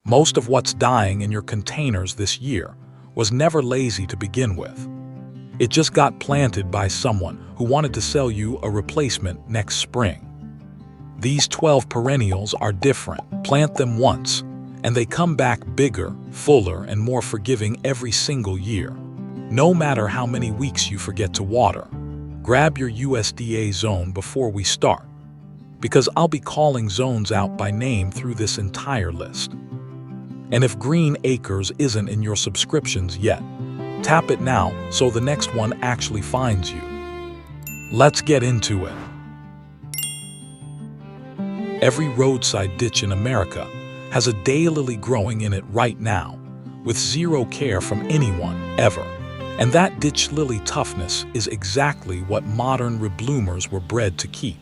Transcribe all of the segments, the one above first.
Most of what's dying in your containers this year was never lazy to begin with. It just got planted by someone who wanted to sell you a replacement next spring. These 12 perennials are different. Plant them once, and they come back bigger, fuller, and more forgiving every single year. No matter how many weeks you forget to water, grab your USDA zone before we start, because I'll be calling zones out by name through this entire list. And if Green Acres isn't in your subscriptions yet, tap it now so the next one actually finds you. Let's get into it. Every roadside ditch in America has a daylily growing in it right now, with zero care from anyone, ever. And that ditch lily toughness is exactly what modern rebloomers were bred to keep.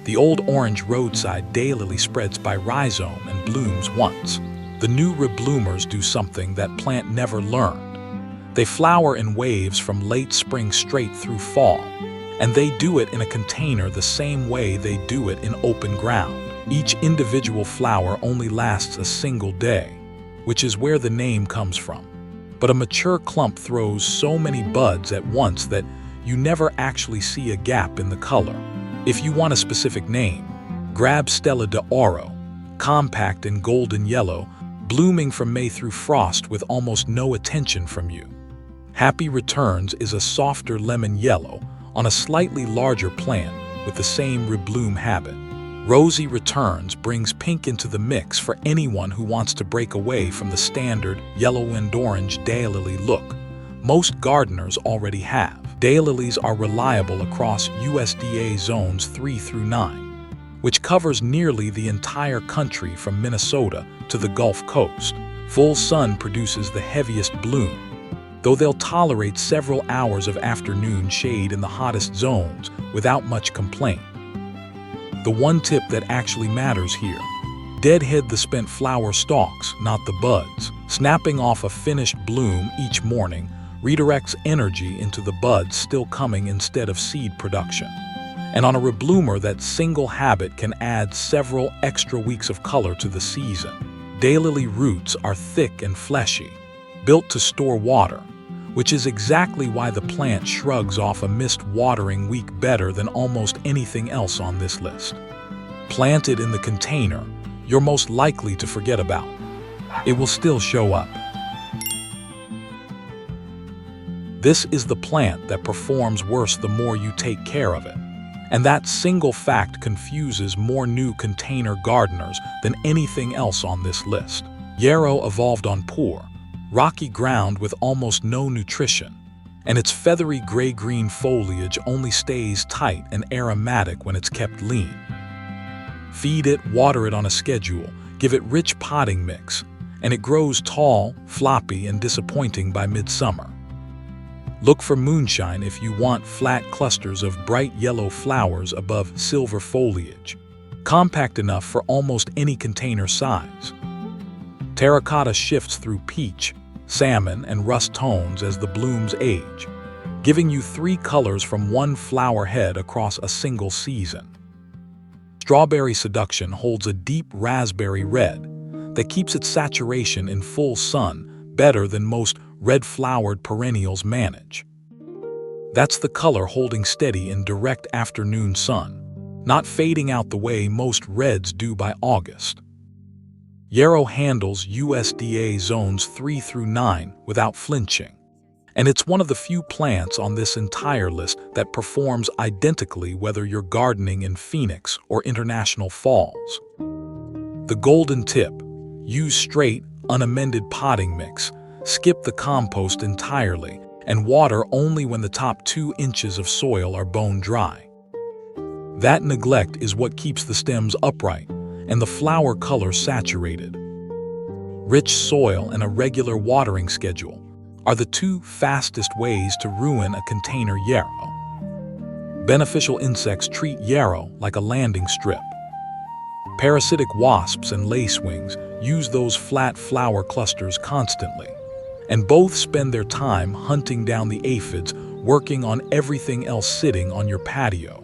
The old orange roadside daylily spreads by rhizome and blooms once. The new rebloomers do something that plant never learned. They flower in waves from late spring straight through fall, and they do it in a container the same way they do it in open ground. Each individual flower only lasts a single day, which is where the name comes from. But a mature clump throws so many buds at once that you never actually see a gap in the color. If you want a specific name, grab Stella d'Oro, compact and golden yellow, blooming from May through frost with almost no attention from you. Happy Returns is a softer lemon yellow on a slightly larger plant with the same rebloom habit. Rosy Returns brings pink into the mix for anyone who wants to break away from the standard yellow and orange daylily look most gardeners already have. Daylilies are reliable across USDA zones 3 through 9, which covers nearly the entire country from Minnesota to the Gulf Coast. Full sun produces the heaviest bloom, though they'll tolerate several hours of afternoon shade in the hottest zones without much complaint. The one tip that actually matters here: deadhead the spent flower stalks, not the buds. Snapping off a finished bloom each morning redirects energy into the buds still coming instead of seed production. And on a rebloomer, that single habit can add several extra weeks of color to the season. Daylily roots are thick and fleshy, built to store water, which is exactly why the plant shrugs off a missed watering week better than almost anything else on this list. Planted in the container you're most likely to forget about, it will still show up. This is the plant that performs worse the more you take care of it. And that single fact confuses more new container gardeners than anything else on this list. Yarrow evolved on poor, rocky ground with almost no nutrition, and its feathery gray-green foliage only stays tight and aromatic when it's kept lean. Feed it, water it on a schedule, give it rich potting mix, and it grows tall, floppy, and disappointing by midsummer. Look for moonshine if you want flat clusters of bright yellow flowers above silver foliage, compact enough for almost any container size. Terracotta shifts through peach, salmon, and rust tones as the blooms age, giving you 3 colors from one flower head across a single season. Strawberry Seduction holds a deep raspberry red that keeps its saturation in full sun better than most red-flowered perennials manage. That's the color holding steady in direct afternoon sun, not fading out the way most reds do by August. Yarrow handles USDA zones 3 through 9 without flinching, and it's one of the few plants on this entire list that performs identically whether you're gardening in Phoenix or International Falls. The golden tip: use straight, unamended potting mix, skip the compost entirely, and water only when the top 2 inches of soil are bone dry. That neglect is what keeps the stems upright and the flower color saturated. Rich soil and a regular watering schedule are the 2 fastest ways to ruin a container yarrow. Beneficial insects treat yarrow like a landing strip. Parasitic wasps and lacewings use those flat flower clusters constantly, and both spend their time hunting down the aphids working on everything else sitting on your patio.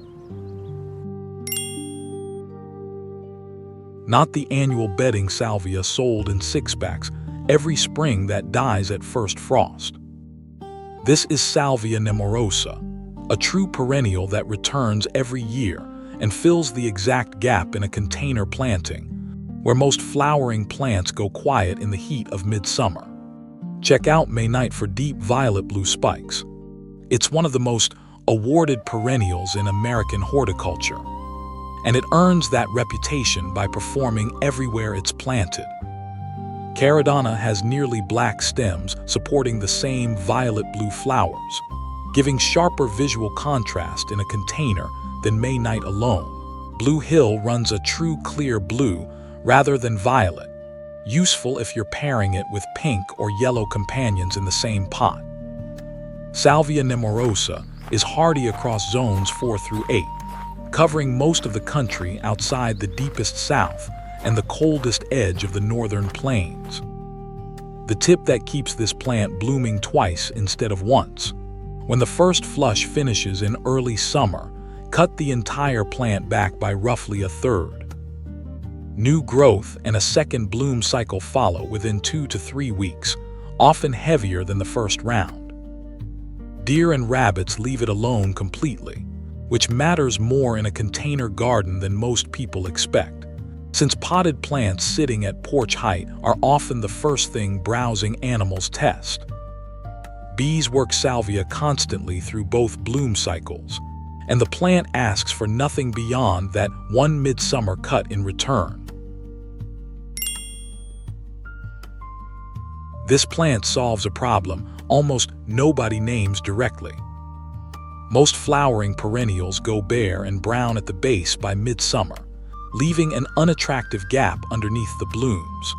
not the annual bedding salvia sold in six-packs every spring that dies at first frost. This is Salvia nemorosa, a true perennial that returns every year and fills the exact gap in a container planting, where most flowering plants go quiet in the heat of midsummer. Check out May Night for deep violet blue spikes. It's one of the most awarded perennials in American horticulture, and it earns that reputation by performing everywhere it's planted. Caradonna has nearly black stems supporting the same violet-blue flowers, giving sharper visual contrast in a container than May Night alone. Blue Hill runs a true clear blue rather than violet, useful if you're pairing it with pink or yellow companions in the same pot. Salvia nemorosa is hardy across zones 4 through 8, covering most of the country outside the deepest south and the coldest edge of the northern plains. The tip that keeps this plant blooming twice instead of once: when the first flush finishes in early summer, cut the entire plant back by roughly a third. New growth and a second bloom cycle follow within 2 to 3 weeks, often heavier than the first round. Deer and rabbits leave it alone completely, which matters more in a container garden than most people expect, since potted plants sitting at porch height are often the first thing browsing animals test. Bees work salvia constantly through both bloom cycles, and the plant asks for nothing beyond that one midsummer cut in return. This plant solves a problem almost nobody names directly. Most flowering perennials go bare and brown at the base by midsummer, leaving an unattractive gap underneath the blooms.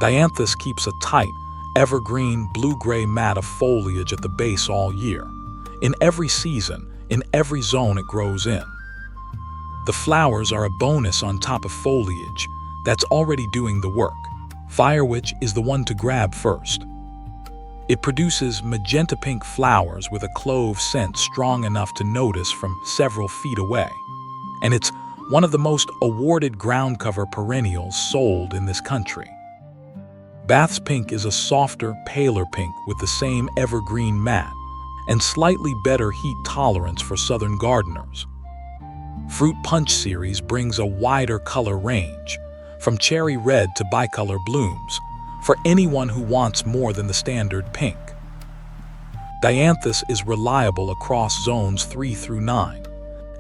Dianthus keeps a tight, evergreen blue-gray mat of foliage at the base all year, in every season, in every zone it grows in. The flowers are a bonus on top of foliage that's already doing the work. Firewitch is the one to grab first. It produces magenta-pink flowers with a clove scent strong enough to notice from several feet away, and it's one of the most awarded ground cover perennials sold in this country. Bath's pink is a softer, paler pink with the same evergreen mat and slightly better heat tolerance for southern gardeners. Fruit Punch series brings a wider color range, from cherry red to bicolor blooms, for anyone who wants more than the standard pink. Dianthus is reliable across zones 3 through 9,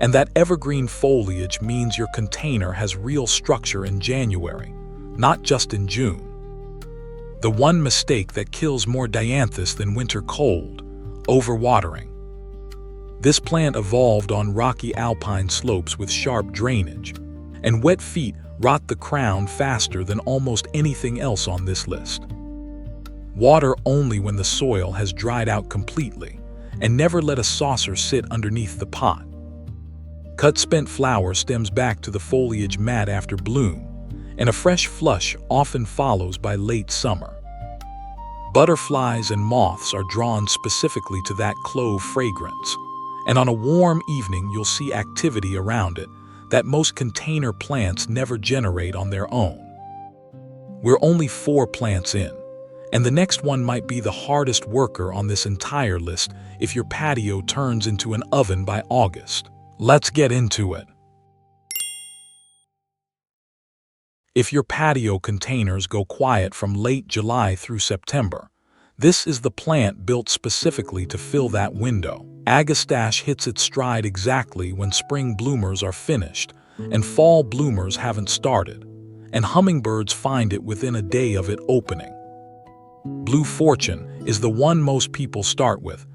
and that evergreen foliage means your container has real structure in January, not just in June. The one mistake that kills more Dianthus than winter cold: overwatering. This plant evolved on rocky alpine slopes with sharp drainage, and wet feet rot the crown faster than almost anything else on this list. Water only when the soil has dried out completely, and never let a saucer sit underneath the pot. Cut spent flower stems back to the foliage mat after bloom, and a fresh flush often follows by late summer. Butterflies and moths are drawn specifically to that clove fragrance, and on a warm evening you'll see activity around it that most container plants never generate on their own. We're only 4 plants in, and the next one might be the hardest worker on this entire list if your patio turns into an oven by August. Let's get into it. If your patio containers go quiet from late July through September, this is the plant built specifically to fill that window. Agastache hits its stride exactly when spring bloomers are finished and fall bloomers haven't started, and hummingbirds find it within a day of it opening. Blue Fortune is the one most people start with.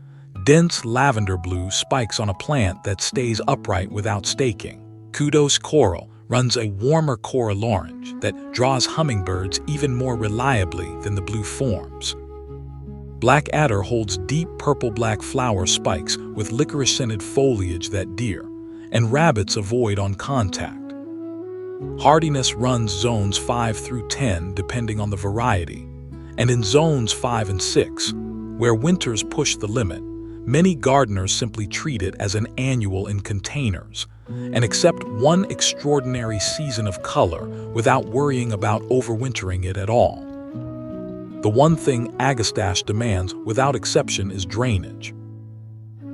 Dense lavender blue spikes on a plant that stays upright without staking. Kudos Coral runs a warmer coral orange that draws hummingbirds even more reliably than the blue forms. Black Adder holds deep purple-black flower spikes with licorice-scented foliage that deer and rabbits avoid on contact. Hardiness runs zones 5 through 10 depending on the variety, and in zones 5 and 6, where winters push the limit, many gardeners simply treat it as an annual in containers, and accept one extraordinary season of color without worrying about overwintering it at all. The one thing Agastache demands without exception is drainage.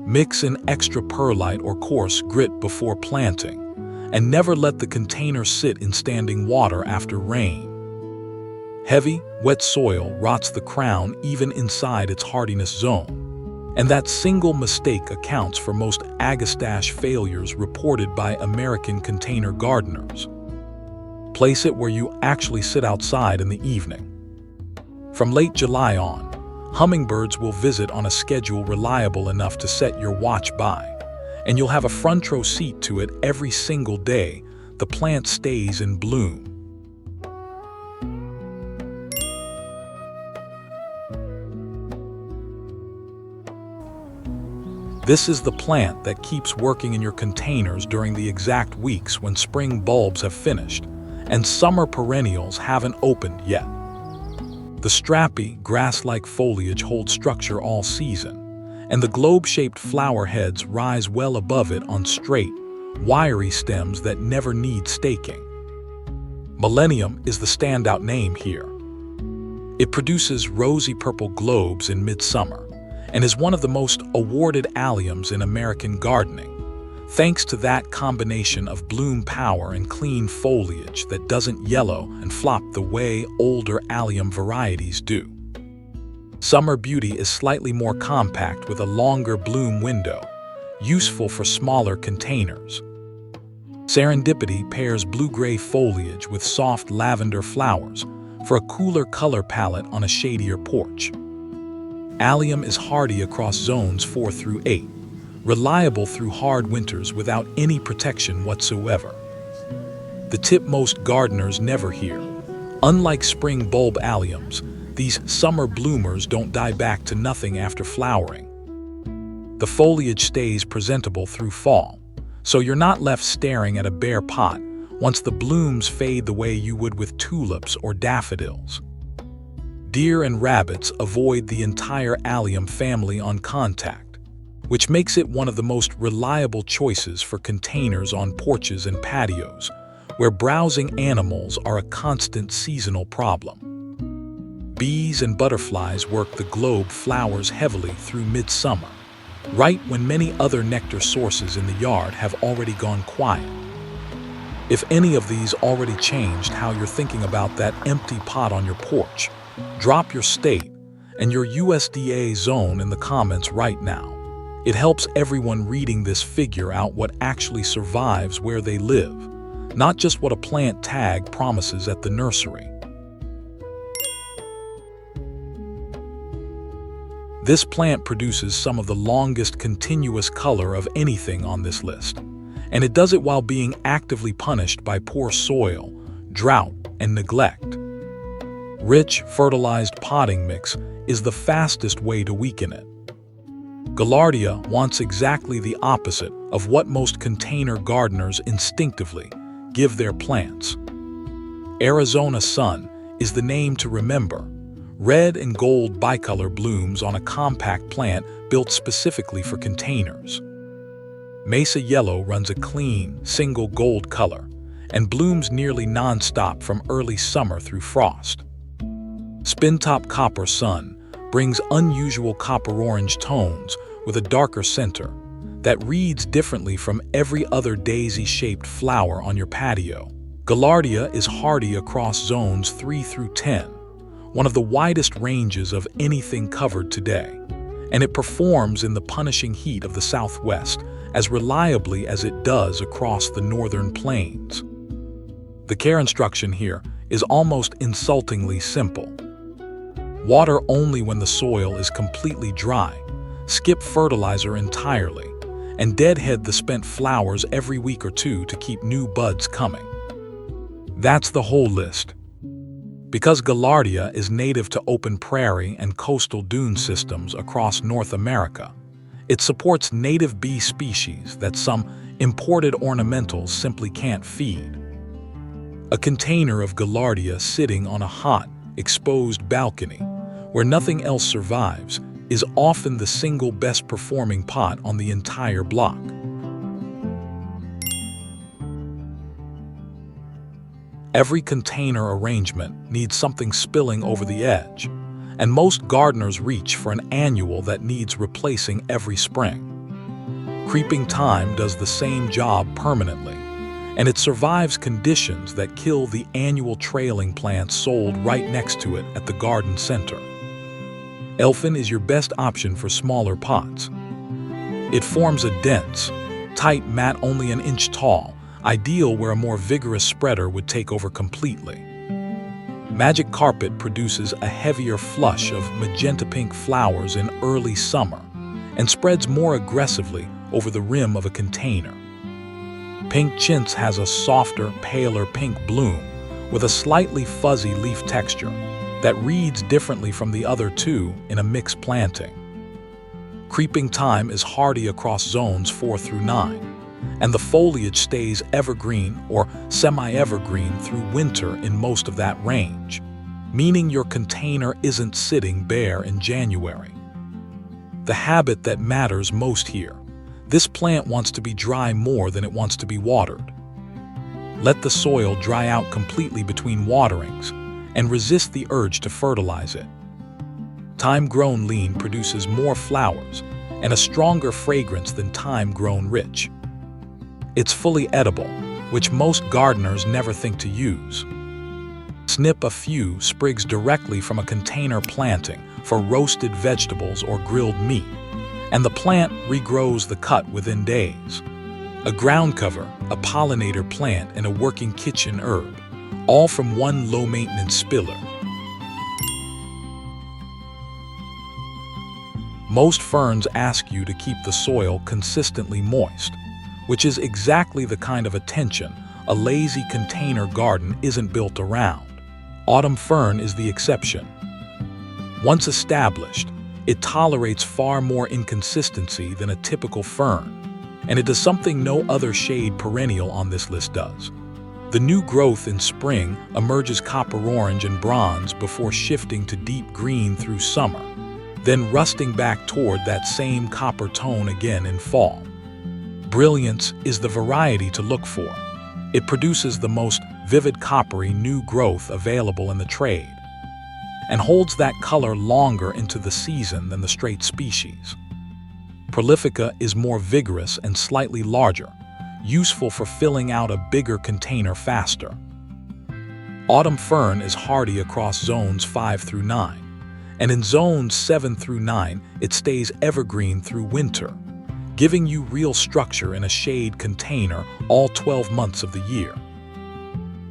Mix in extra perlite or coarse grit before planting, and never let the container sit in standing water after rain. Heavy, wet soil rots the crown even inside its hardiness zone, and that single mistake accounts for most Agastache failures reported by American container gardeners. Place it where you actually sit outside in the evening. From late July on, hummingbirds will visit on a schedule reliable enough to set your watch by, and you'll have a front row seat to it every single day the plant stays in bloom. This is the plant that keeps working in your containers during the exact weeks when spring bulbs have finished and summer perennials haven't opened yet. The strappy, grass-like foliage holds structure all season, and the globe-shaped flower heads rise well above it on straight, wiry stems that never need staking. Millennium is the standout name here. It produces rosy purple globes in midsummer and is one of the most awarded alliums in American gardening, thanks to that combination of bloom power and clean foliage that doesn't yellow and flop the way older allium varieties do. Summer beauty is slightly more compact with a longer bloom window, useful for smaller containers. Serendipity pairs blue-gray foliage with soft lavender flowers for a cooler color palette on a shadier porch. Allium is hardy across zones 4 through 8, reliable through hard winters without any protection whatsoever. The tip most gardeners never hear: unlike spring bulb alliums, these summer bloomers don't die back to nothing after flowering. The foliage stays presentable through fall, so you're not left staring at a bare pot once the blooms fade the way you would with tulips or daffodils. Deer and rabbits avoid the entire allium family on contact, which makes it one of the most reliable choices for containers on porches and patios, where browsing animals are a constant seasonal problem. Bees and butterflies work the globe flowers heavily through midsummer, right when many other nectar sources in the yard have already gone quiet. If any of these already changed how you're thinking about that empty pot on your porch, drop your state and your USDA zone in the comments right now. It helps everyone reading this figure out what actually survives where they live, not just what a plant tag promises at the nursery. This plant produces some of the longest continuous color of anything on this list, and it does it while being actively punished by poor soil, drought, and neglect. Rich, fertilized potting mix is the fastest way to weaken it. Gaillardia wants exactly the opposite of what most container gardeners instinctively give their plants. Arizona Sun is the name to remember. Red and gold bicolor blooms on a compact plant built specifically for containers. Mesa Yellow runs a clean, single gold color and blooms nearly non-stop from early summer through frost. Spin-top Copper Sun brings unusual copper-orange tones with a darker center that reads differently from every other daisy-shaped flower on your patio. Gaillardia is hardy across zones 3 through 10, one of the widest ranges of anything covered today, and it performs in the punishing heat of the Southwest as reliably as it does across the northern plains. The care instruction here is almost insultingly simple. Water only when the soil is completely dry, skip fertilizer entirely, and deadhead the spent flowers every week or two to keep new buds coming. That's the whole list. Because Gaillardia is native to open prairie and coastal dune systems across North America, it supports native bee species that some imported ornamentals simply can't feed. A container of Gaillardia sitting on a hot, exposed balcony, where nothing else survives, is often the single best performing pot on the entire block. Every container arrangement needs something spilling over the edge, and most gardeners reach for an annual that needs replacing every spring. Creeping thyme does the same job permanently, and it survives conditions that kill the annual trailing plants sold right next to it at the garden center. Elfin is your best option for smaller pots. It forms a dense, tight mat only an inch tall, ideal where a more vigorous spreader would take over completely. Magic Carpet produces a heavier flush of magenta-pink flowers in early summer and spreads more aggressively over the rim of a container. Pink Chintz has a softer, paler pink bloom with a slightly fuzzy leaf texture that reads differently from the other two in a mixed planting. Creeping Thyme is hardy across zones 4 through 9, and the foliage stays evergreen or semi-evergreen through winter in most of that range, meaning your container isn't sitting bare in January. The habit that matters most here. This plant wants to be dry more than it wants to be watered. Let the soil dry out completely between waterings and resist the urge to fertilize it. Thyme-grown lean produces more flowers and a stronger fragrance than thyme-grown rich. It's fully edible, which most gardeners never think to use. Snip a few sprigs directly from a container planting for roasted vegetables or grilled meat, and the plant regrows the cut within days. A ground cover, a pollinator plant, and a working kitchen herb, all from one low-maintenance spiller. Most ferns ask you to keep the soil consistently moist, which is exactly the kind of attention a lazy container garden isn't built around. Autumn fern is the exception. Once established, it tolerates far more inconsistency than a typical fern, and it does something no other shade perennial on this list does. The new growth in spring emerges copper orange and bronze before shifting to deep green through summer, then rusting back toward that same copper tone again in fall. Brilliance is the variety to look for. It produces the most vivid coppery new growth available in the trade, and holds that color longer into the season than the straight species. Prolifica is more vigorous and slightly larger, useful for filling out a bigger container faster. Autumn fern is hardy across zones 5 through 9, and in zones 7 through 9 it stays evergreen through winter, giving you real structure in a shade container all 12 months of the year.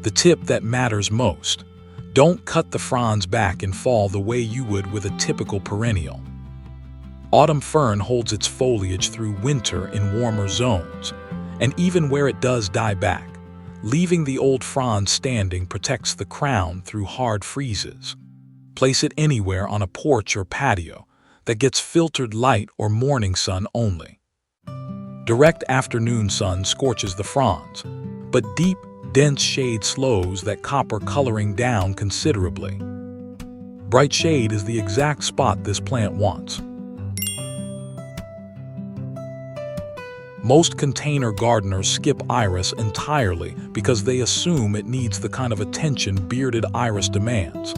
The tip that matters most: don't cut the fronds back in fall the way you would with a typical perennial. Autumn fern holds its foliage through winter in warmer zones, and even where it does die back, leaving the old frond standing protects the crown through hard freezes. Place it anywhere on a porch or patio that gets filtered light or morning sun only. Direct afternoon sun scorches the fronds, but deep, dense shade slows that copper coloring down considerably. Bright shade is the exact spot this plant wants. Most container gardeners skip iris entirely because they assume it needs the kind of attention bearded iris demands: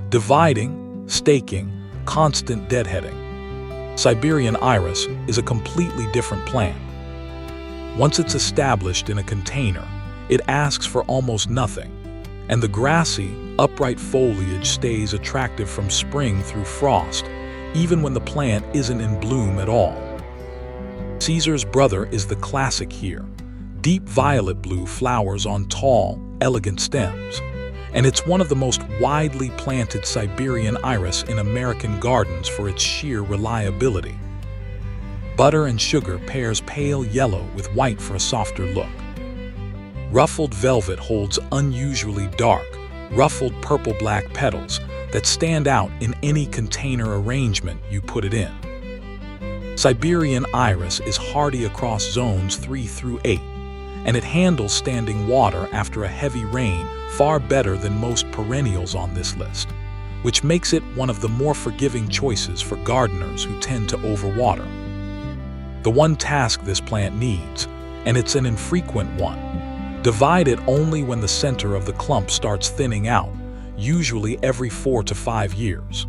dividing, staking, constant deadheading. Siberian iris is a completely different plant. Once it's established in a container, it asks for almost nothing, and the grassy, upright foliage stays attractive from spring through frost, even when the plant isn't in bloom at all. Caesar's brother is the classic here: deep violet blue flowers on tall, elegant stems, and it's one of the most widely planted Siberian iris in American gardens for its sheer reliability. Butter and Sugar pairs pale yellow with white for a softer look. Ruffled Velvet holds unusually dark, ruffled purple-black petals that stand out in any container arrangement you put it in. Siberian Iris is hardy across zones 3 through 8, and it handles standing water after a heavy rain far better than most perennials on this list, which makes it one of the more forgiving choices for gardeners who tend to overwater. The one task this plant needs, and it's an infrequent one: Divide it only when the center of the clump starts thinning out, usually every 4 to 5 years.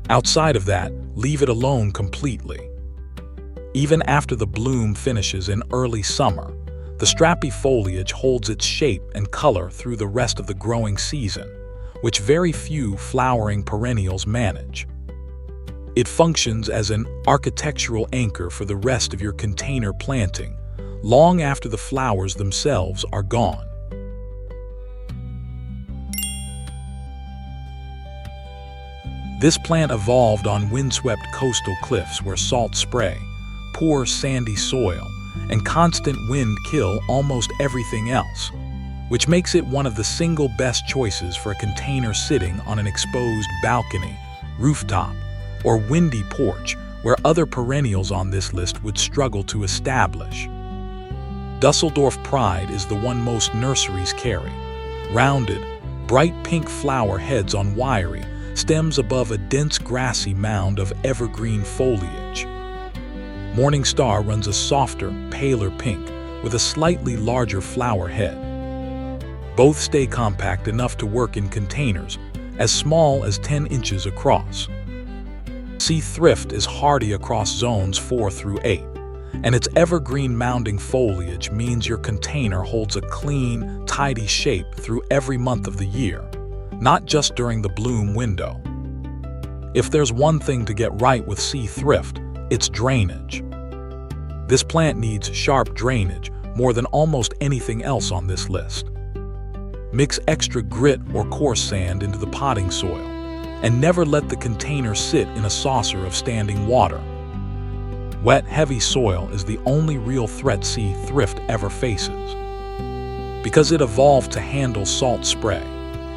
Outside of that, leave it alone completely. Even after the bloom finishes in early summer, the strappy foliage holds its shape and color through the rest of the growing season, which very few flowering perennials manage. It functions as an architectural anchor for the rest of your container planting, long after the flowers themselves are gone. This plant evolved on windswept coastal cliffs where salt spray, poor sandy soil, and constant wind kill almost everything else, which makes it one of the single best choices for a container sitting on an exposed balcony, rooftop, or windy porch where other perennials on this list would struggle to establish. Dusseldorf Pride is the one most nurseries carry. Rounded, bright pink flower heads on wiry stems above a dense grassy mound of evergreen foliage. Morning Star runs a softer, paler pink with a slightly larger flower head. Both stay compact enough to work in containers as small as 10 inches across. Thrift is hardy across zones 4 through 8, and its evergreen mounding foliage means your container holds a clean, tidy shape through every month of the year, not just during the bloom window. If there's one thing to get right with Thrift, it's drainage. This plant needs sharp drainage more than almost anything else on this list. Mix extra grit or coarse sand into the potting soil, and never let the container sit in a saucer of standing water. Wet, heavy soil is the only real threat Thrift ever faces. Because it evolved to handle salt spray,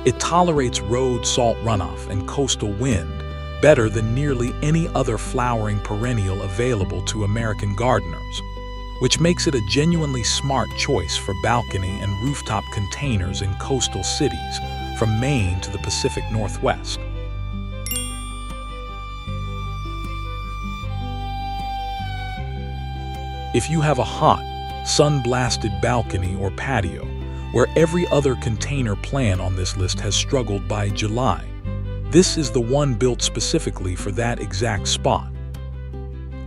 it tolerates road salt runoff and coastal wind better than nearly any other flowering perennial available to American gardeners, which makes it a genuinely smart choice for balcony and rooftop containers in coastal cities from Maine to the Pacific Northwest. If you have a hot, sun-blasted balcony or patio where every other container plant on this list has struggled by July, this is the one built specifically for that exact spot.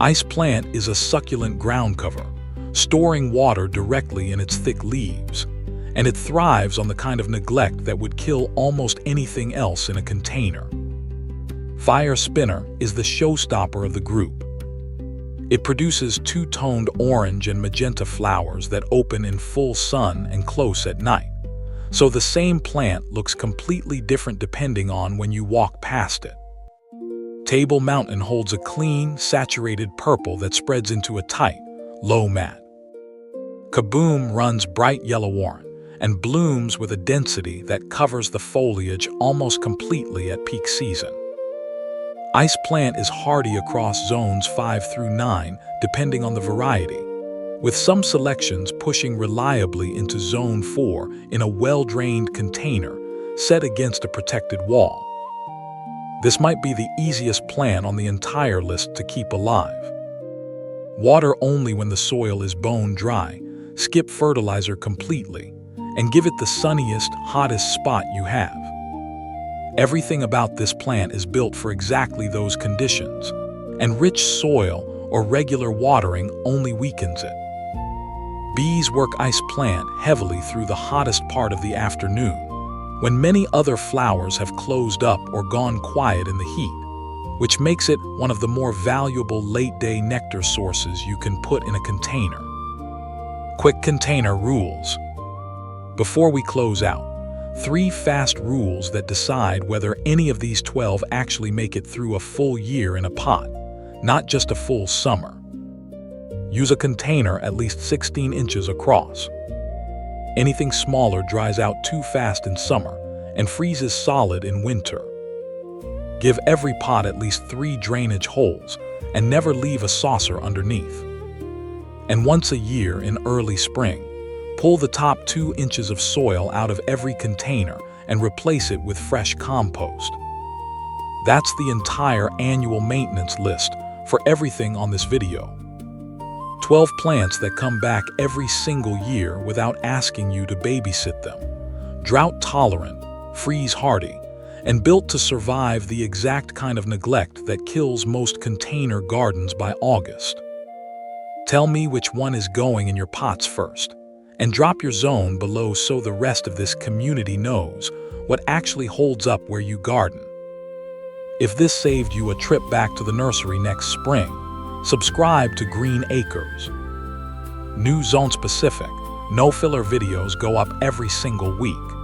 Ice Plant is a succulent ground cover, storing water directly in its thick leaves, and it thrives on the kind of neglect that would kill almost anything else in a container. Fire Spinner is the showstopper of the group. It produces two-toned orange and magenta flowers that open in full sun and close at night, so the same plant looks completely different depending on when you walk past it. Table Mountain holds a clean, saturated purple that spreads into a tight, low mat. Kaboom runs bright yellow orange and blooms with a density that covers the foliage almost completely at peak season. Ice Plant is hardy across zones 5 through 9, depending on the variety, with some selections pushing reliably into zone 4 in a well-drained container set against a protected wall. This might be the easiest plant on the entire list to keep alive. Water only when the soil is bone dry, skip fertilizer completely, and give it the sunniest, hottest spot you have. Everything about this plant is built for exactly those conditions, and rich soil or regular watering only weakens it. Bees work Ice Plant heavily through the hottest part of the afternoon, when many other flowers have closed up or gone quiet in the heat, which makes it one of the more valuable late-day nectar sources you can put in a container. Quick container rules. Before we close out, 3 fast rules that decide whether any of these 12 actually make it through a full year in a pot, not just a full summer. Use a container at least 16 inches across. Anything smaller dries out too fast in summer and freezes solid in winter. Give every pot at least 3 drainage holes and never leave a saucer underneath. And once a year in early spring, pull the top 2 inches of soil out of every container and replace it with fresh compost. That's the entire annual maintenance list for everything on this video. 12 plants that come back every single year without asking you to babysit them. Drought-tolerant, freeze-hardy, and built to survive the exact kind of neglect that kills most container gardens by August. Tell me which one is going in your pots first, and drop your zone below so the rest of this community knows what actually holds up where you garden. If this saved you a trip back to the nursery next spring, subscribe to Green Acres. New zone-specific, no-filler videos go up every single week.